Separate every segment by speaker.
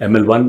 Speaker 1: ML1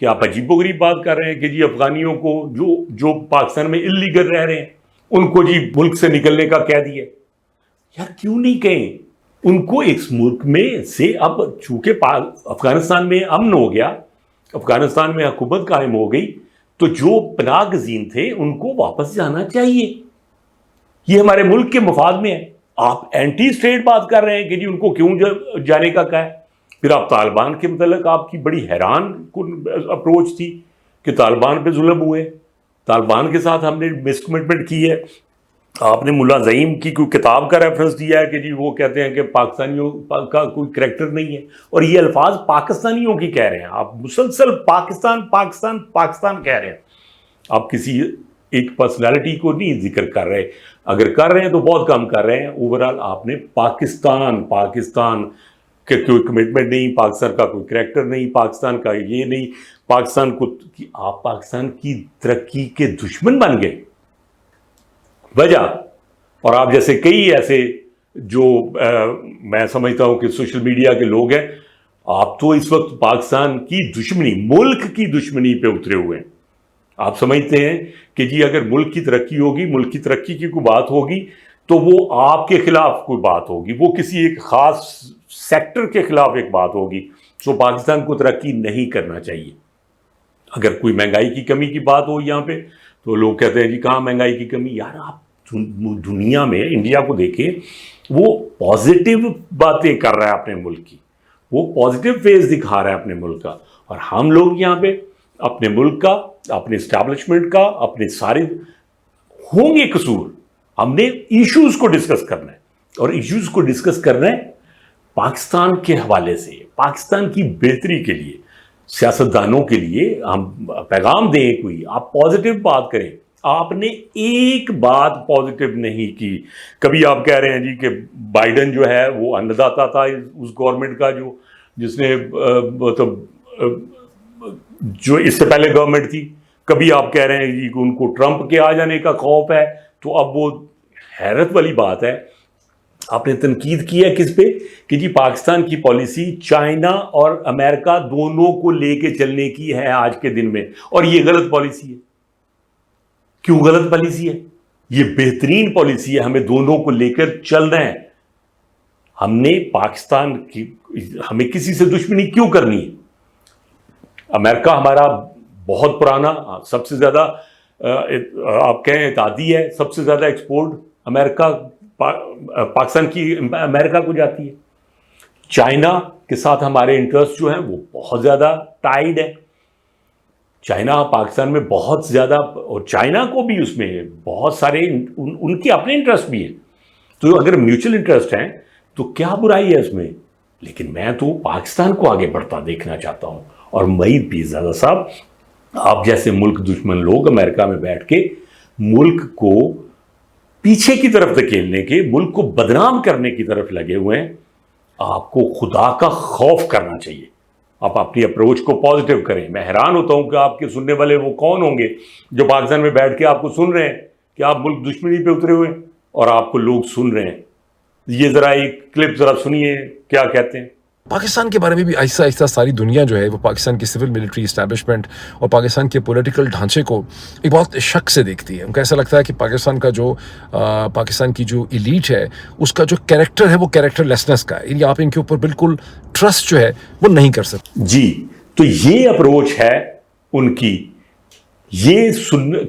Speaker 1: کہ آپ عجیبوغریب بات کر رہے ہیں کہ جی افغانیوں کو جو پاکستان میں اللیگل رہ رہے ہیں ان کو جی ملک سے نکلنے کا کہہ دیا. یار کیوں نہیں کہیں ان کو اس ملک میں سے؟ اب چونکہ افغانستان میں امن ہو گیا، افغانستان میں حکومت قائم ہو گئی، تو جو پناہ گزین تھے ان کو واپس جانا چاہیے. یہ ہمارے ملک کے مفاد میں ہے. آپ اینٹی اسٹیٹ بات کر رہے ہیں کہ جی ان کو کیوں جانے کا کہا ہے. پھر آپ طالبان کے متعلق آپ کی بڑی حیران کن اپروچ تھی کہ طالبان پہ ظلم ہوئے، طالبان کے ساتھ ہم نے مس کمٹمنٹ کی ہے. آپ نے ملا زعیم کی کوئی کتاب کا ریفرنس دیا ہے کہ جی وہ کہتے ہیں کہ پاکستانیوں کا کوئی کریکٹر نہیں ہے، اور یہ الفاظ پاکستانیوں کی کہہ رہے ہیں. آپ مسلسل پاکستان پاکستان پاکستان کہہ رہے ہیں. آپ کسی ایک پرسنالٹی کو نہیں ذکر کر رہے. اگر کر رہے ہیں تو بہت کم کر رہے ہیں. اوورال آپ نے پاکستان کہ کوئی کمٹمنٹ نہیں، پاکستان کا کوئی کریکٹر نہیں، پاکستان کا یہ نہیں، پاکستان کو آپ پاکستان کی ترقی کے دشمن بن گئے. وجہ، اور آپ جیسے کئی ایسے جو میں سمجھتا ہوں کہ سوشل میڈیا کے لوگ ہیں، آپ تو اس وقت پاکستان کی دشمنی، ملک کی دشمنی پہ اترے ہوئے ہیں. آپ سمجھتے ہیں کہ جی اگر ملک کی ترقی ہوگی، ملک کی ترقی کی کوئی بات ہوگی تو وہ آپ کے خلاف کوئی بات ہوگی، وہ کسی ایک خاص سیکٹر کے خلاف ایک بات ہوگی. تو پاکستان کو ترقی نہیں کرنا چاہیے. اگر کوئی مہنگائی کی کمی کی بات ہو یہاں پہ تو لوگ کہتے ہیں جی کہاں مہنگائی کی کمی. یار آپ دنیا میں انڈیا کو دیکھیں، وہ پازیٹیو باتیں کر رہا ہے اپنے ملک کی، وہ پازیٹیو فیز دکھا رہا ہے اپنے ملک کا، اور ہم لوگ یہاں پہ اپنے ملک کا، اپنے اسٹیبلشمنٹ کا، اپنے سارے ہوں گے قصور. ہم نے ایشوز کو ڈسکس کرنا ہے، اور ایشوز کو ڈسکس کرنا ہے پاکستان کے حوالے سے، پاکستان کی بہتری کے لیے. سیاستدانوں کے لیے ہم پیغام دیں کوئی، آپ پازیٹیو بات کریں. آپ نے ایک بات پازیٹیو نہیں کی. کبھی آپ کہہ رہے ہیں جی کہ بائیڈن جو ہے وہ انّداتا تھا اس گورنمنٹ کا جس نے مطلب جو اس سے پہلے گورنمنٹ تھی. کبھی آپ کہہ رہے ہیں جی کہ ان کو ٹرمپ کے آ جانے کا خوف ہے. تو اب وہ حیرت والی بات ہے، آپ نے تنقید کی ہے کس پہ کہ جی پاکستان کی پالیسی چائنا اور امریکہ دونوں کو لے کے چلنے کی ہے آج کے دن میں، اور یہ غلط پالیسی ہے. کیوں غلط پالیسی ہے؟ یہ بہترین پالیسی ہے. ہمیں دونوں کو لے کر چلنا ہے. ہم نے پاکستان کی، ہمیں کسی سے دشمنی کیوں کرنی ہے؟ امریکہ ہمارا بہت پرانا، سب سے زیادہ آپ کہیں اتحادی ہے، سب سے زیادہ ایکسپورٹ امریکہ پاکستان کی امریکہ کو جاتی ہے. چائنا کے ساتھ ہمارے انٹرسٹ جو ہیں وہ بہت زیادہ ٹائڈ ہے. چائنا پاکستان میں بہت زیادہ، اور چائنا کو بھی اس میں بہت سارے ان کے اپنے انٹرسٹ بھی ہیں. تو اگر میوچل انٹرسٹ ہیں تو کیا برائی ہے اس میں؟ لیکن میں تو پاکستان کو آگے بڑھتا دیکھنا چاہتا ہوں. اور معید پیرزادہ صاحب، آپ جیسے ملک دشمن لوگ امریکہ میں بیٹھ کے ملک کو پیچھے کی طرف دھکیلنے کے، ملک کو بدنام کرنے کی طرف لگے ہوئے ہیں. آپ کو خدا کا خوف کرنا چاہیے. آپ اپنی اپروچ کو پازیٹیو کریں. میں حیران ہوتا ہوں کہ آپ کے سننے والے وہ کون ہوں گے جو پاکستان میں بیٹھ کے آپ کو سن رہے ہیں کہ آپ ملک دشمنی پہ اترے ہوئے ہیں اور آپ کو لوگ سن رہے ہیں. یہ ذرا ایک کلپ ذرا سنیے کیا کہتے ہیں.
Speaker 2: پاکستان کے بارے میں بھی آہستہ آہستہ ساری دنیا جو ہے وہ پاکستان کی سول ملٹری اسٹیبلشمنٹ اور پاکستان کے پولیٹیکل ڈھانچے کو ایک بہت شک سے دیکھتی ہے. ان کو ایسا لگتا ہے کہ پاکستان کی جو ایلیٹ ہے اس کا جو کیریکٹر ہے وہ کیریکٹر لیسنس کا ہے، یعنی آپ ان کے اوپر بالکل ٹرسٹ جو ہے وہ نہیں کر سکتے.
Speaker 1: جی، تو یہ اپروچ ہے ان کی. یہ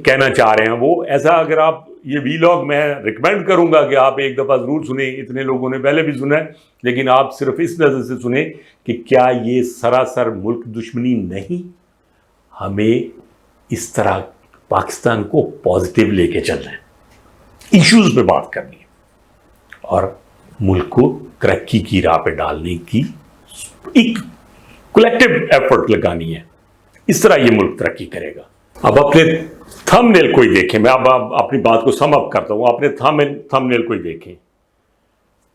Speaker 1: کہنا چاہ رہے ہیں وہ ایسا. اگر آپ یہ ویلاگ میں ریکمینڈ کروں گا کہ آپ ایک دفعہ ضرور سنیں. اتنے لوگوں نے پہلے بھی سنا ہے، لیکن آپ صرف اس نظر سے سنیں کہ کیا یہ سراسر ملک دشمنی نہیں؟ ہمیں اس طرح پاکستان کو پازیٹیو لے کے چلنا ہے، ایشوز پہ بات کرنی ہے، اور ملک کو ترقی کی راہ پہ ڈالنے کی ایک کولیکٹیو ایفرٹ لگانی ہے. اس طرح یہ ملک ترقی کرے گا. اب اپنے تھم نیل کو ہی دیکھیں. میں اب اپنی بات کو سم اپ کرتا ہوں. اپنے تھم نیل کو ہی دیکھیں.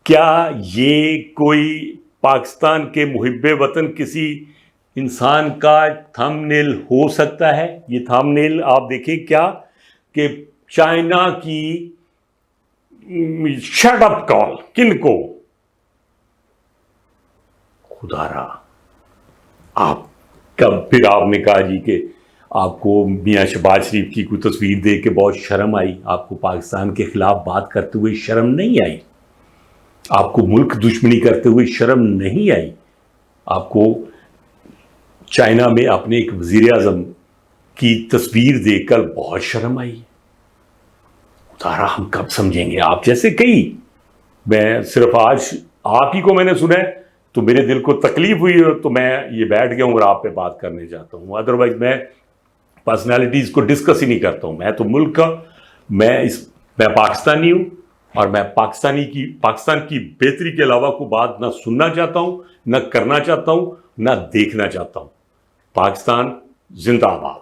Speaker 1: کیا یہ کوئی پاکستان کے محب وطن کسی انسان کا تھم نیل ہو سکتا ہے؟ یہ تھم نیل آپ دیکھیں کیا کہ چائنا کی شٹ اپ کال. کن کو؟ خدا را، آپ پھر آپ نے کہا جی کہ آپ کو میاں شہباز شریف کی کوئی تصویر دیکھ کے بہت شرم آئی, آپ کو پاکستان کے خلاف بات کرتے ہوئے شرم نہیں آئی, آپ کو ملک دشمنی کرتے ہوئے شرم نہیں آئی, آپ کو چائنا میں اپنے ایک وزیر اعظم کی تصویر دیکھ کر بہت شرم آئی. اتارا ہم کب سمجھیں گے آپ جیسے کئی. میں صرف آج آپ ہی کو میں نے سنا ہے تو میرے دل کو تکلیف ہوئی تو میں یہ بیٹھ گیا ہوں اور آپ پہ بات کرنے چاہتا ہوں. ادروائز میں پرسنالٹیز کو ڈسکس ہی نہیں کرتا ہوں. میں تو ملک کا, میں پاکستانی ہوں اور میں پاکستان کی بہتری کے علاوہ کوئی بات نہ سننا چاہتا ہوں, نہ کرنا چاہتا ہوں, نہ دیکھنا چاہتا ہوں. پاکستان زندہ آباد.